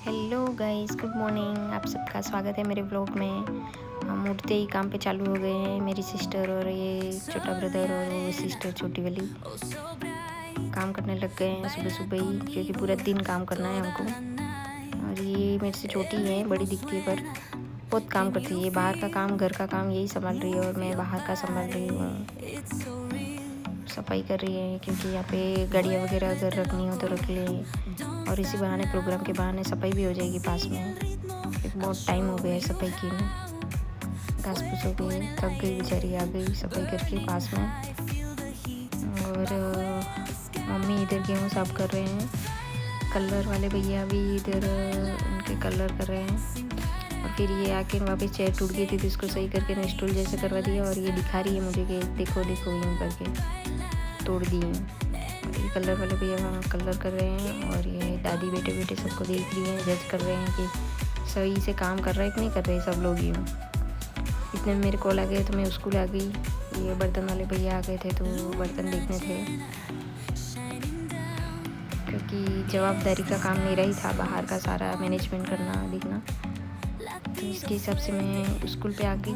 Hello guys, good morning. आप सबका स्वागत है मेरे व्लॉग में। हम उठते ही काम पे चालू हो गए हैं। मेरी सिस्टर और ये छोटा ब्रदर और वो सिस्टर छोटी वाली काम करने लग गए हैं सुबह सुबह ही, क्योंकि पूरा दिन काम करना है हमको। और ये मेरे से छोटी है, बड़ी दिखती है पर बहुत काम करती है। ये बाहर का काम, घर का काम यही संभाल रही है और मैं बाहर का संभाल रही हूँ। सफाई कर रही है, क्योंकि यहाँ पे गाड़ियाँ वगैरह अगर रखनी हो तो रख ले, और इसी बहाने प्रोग्राम के बहाने सफाई भी हो जाएगी पास में। एक बहुत टाइम हो गया है सफाई की ना, घास फूस हो गई, थक गई बेचारी, आ गई सफाई करके पास में। और मम्मी इधर गेहूँ साफ कर रहे हैं। कलर वाले भैया भी इधर उनके कलर कर रहे हैं। और फिर ये आके वापस चेयर टूट गई थी तो इसको सही करके ना स्टूल जैसे करवा दिया। और ये दिखा रही है मुझे कि देखो देखो यूँ करके तोड़ दिए। ये कलर वाले भैया वहाँ कलर कर रहे हैं और ये दादी बेटे बेटे सबको देख रही हैं, जज कर रहे हैं कि सही से काम कर रहे हैं कि नहीं कर रहे सब लोग। यूँ इतने में मेरे कॉल आ गए तो मैं स्कूल आ गई। ये बर्तन वाले भैया आ गए थे तो बर्तन देखने थे, क्योंकि जवाबदारी का काम मेरा ही था, बाहर का सारा मैनेजमेंट करना देखना। तो इसके हिसाब से मैं स्कूल पे आ गई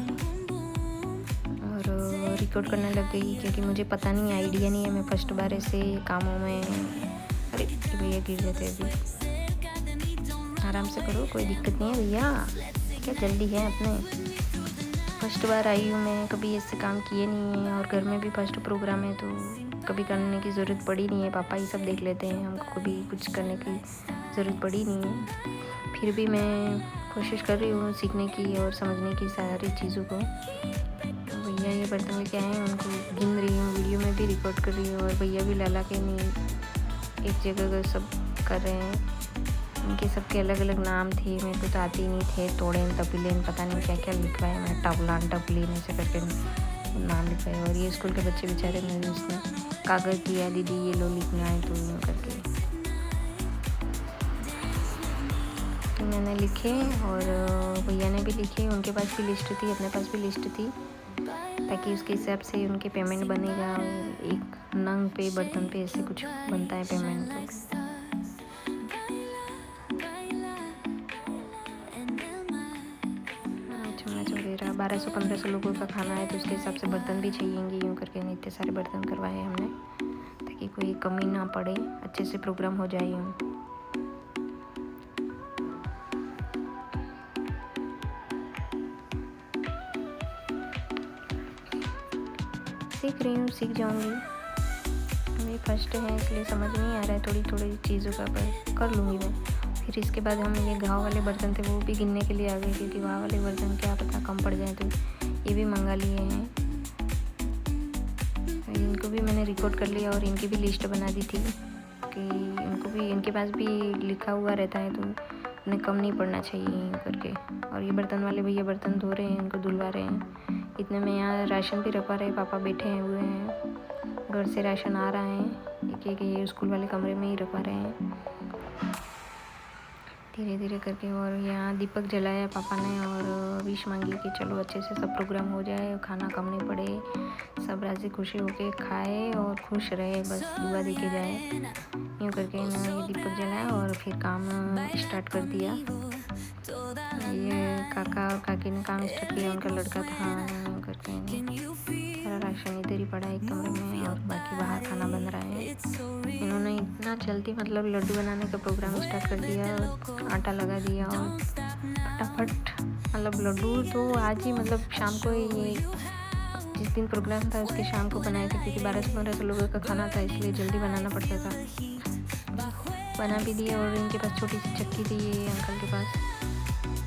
और रिकॉर्ड करने लग गई, क्योंकि मुझे पता नहीं, आइडिया नहीं है। मैं फर्स्ट बार ऐसे कामों में, अरे भैया गिर जाते अभी, आराम से करो, कोई दिक्कत नहीं है भैया, क्या जल्दी है अपने। फर्स्ट बार आई हूँ मैं, कभी ऐसे काम किए नहीं है और घर में भी फर्स्ट प्रोग्राम है तो कभी करने की ज़रूरत पड़ी नहीं है। पापा ही सब देख लेते हैं, हमको कभी कुछ करने की ज़रूरत पड़ी नहीं है। फिर भी मैं कोशिश कर रही हूँ सीखने की और समझने की सारी चीज़ों को। तो भैया ये बर्तन लेके आए हैं, उनको गिन रही हूँ, वीडियो में भी रिकॉर्ड कर रही हूँ। और भैया भी लाला के नहीं एक जगह सब कर रहे हैं। उनके सबके अलग अलग नाम थे, मेरे को तो आते ही नहीं थे। तोड़ेन, तपीलेन, पता नहीं क्या क्या लिखवाया मैं, टबलान टपलीन ऐसे करके नाम लिखवाए। और ये स्कूल के बच्चे बेचारे, मैंने उसने कागज़ दिया, दीदी ये लो लिखना है तो यूँ करके तो मैंने लिखे और भैया ने भी लिखे। उनके पास भी लिस्ट थी, अपने पास भी लिस्ट थी, ताकि उसके हिसाब से उनके पेमेंट बनेगा। एक नंग पे, बर्तन पे ऐसे कुछ बनता है पेमेंट। तो चम्मच वगैरह 1200-1500 लोगों का खाना है तो उसके हिसाब से बर्तन भी चाहिएंगे। यूँ करके इतने सारे बर्तन करवाए हमने, ताकि कोई कमी ना पड़े, अच्छे से प्रोग्राम हो जाए। यूँ सीख रही हूँ, सीख जाऊँगी। मेरी फर्स्ट है इसलिए समझ नहीं आ रहा है थोड़ी थोड़ी चीज़ों का, पर कर लूँगी मैं। फिर इसके बाद हम ये घाव वाले बर्तन थे वो भी गिनने के लिए आ गए, क्योंकि घाव वाले बर्तन क्या पता कम पड़ जाए, तो ये भी मंगा लिए हैं। इनको भी मैंने रिकॉर्ड कर लिया और इनकी भी लिस्ट बना दी थी कि इनको भी, इनके पास भी लिखा हुआ रहता है तो उन्हें कम नहीं पड़ना चाहिए करके। और ये बर्तन वाले भैया बर्तन धो रहे हैं, इनको धुलवा रहे हैं। इतने में यहाँ राशन भी रखवा रहे, पापा बैठे हुए हैं, घर से राशन आ रहा है एक एक, ये स्कूल वाले कमरे में ही रखवा रहे हैं धीरे धीरे करके। और यहाँ दीपक जलाया पापा ने और विश मांगी कि चलो अच्छे से सब प्रोग्राम हो जाए, खाना कम नहीं पड़े, सब राजी खुशी होके खाए और खुश रहे, बस दुआ दे के जाए। यूँ करके इन्होंने ये दीपक जलाया और फिर काम स्टार्ट कर दिया। ये काका और काकी ने काम स्टार्ट किया, उनका लड़का था। यूँ करके सारा राशन इधर ही पड़ा है एक कमरे में और बाकी बाहर खाना बन रहा है। इन्होंने इतना जल्दी मतलब लड्डू बनाने का प्रोग्राम स्टार्ट कर दिया, आटा लगा दिया और फटाफट मतलब लड्डू तो आज ही, मतलब शाम को ये जिस दिन प्रोग्राम था उसके शाम को बनाए थे, क्योंकि 1200-1500 लोगों का खाना था इसलिए जल्दी बनाना पड़ता था। बना भी दिया और इनके पास छोटी सी चक्की थी ये अंकल के पास,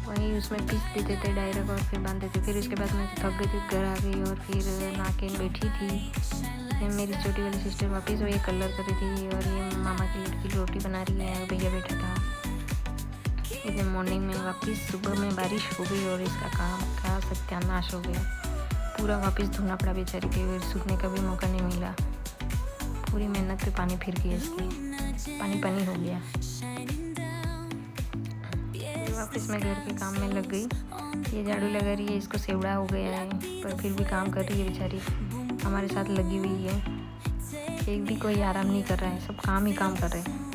वहीं उसमें पीस देते थे डायरेक्ट और फिर बांधते थे। फिर उसके बाद मैं थक गई थी, घर आ गई और फिर नाके बैठी थी। मेरी छोटी वाली सिस्टर वापस वही कलर कर रही थी और ये मामा की लड़की रोटी बना रही है और भैया बैठा था। इतने मॉर्निंग में वापस सुबह में बारिश हो गई और इसका काम का सत्यानाश हो गया। पूरा वापस धोना पड़ा बेचारी के, सूखने का भी मौका नहीं मिला। पूरी मेहनत पे पानी फिर गया, इसकी पानी पानी हो गया। वापस मैं घर के काम में लग गई। ये झाड़ू लगा रही है, इसको सेवड़ा हो गया है पर फिर भी काम कर रही है बेचारी, हमारे साथ लगी हुई है। एक भी कोई आराम नहीं कर रहा है, सब काम ही काम कर रहे हैं।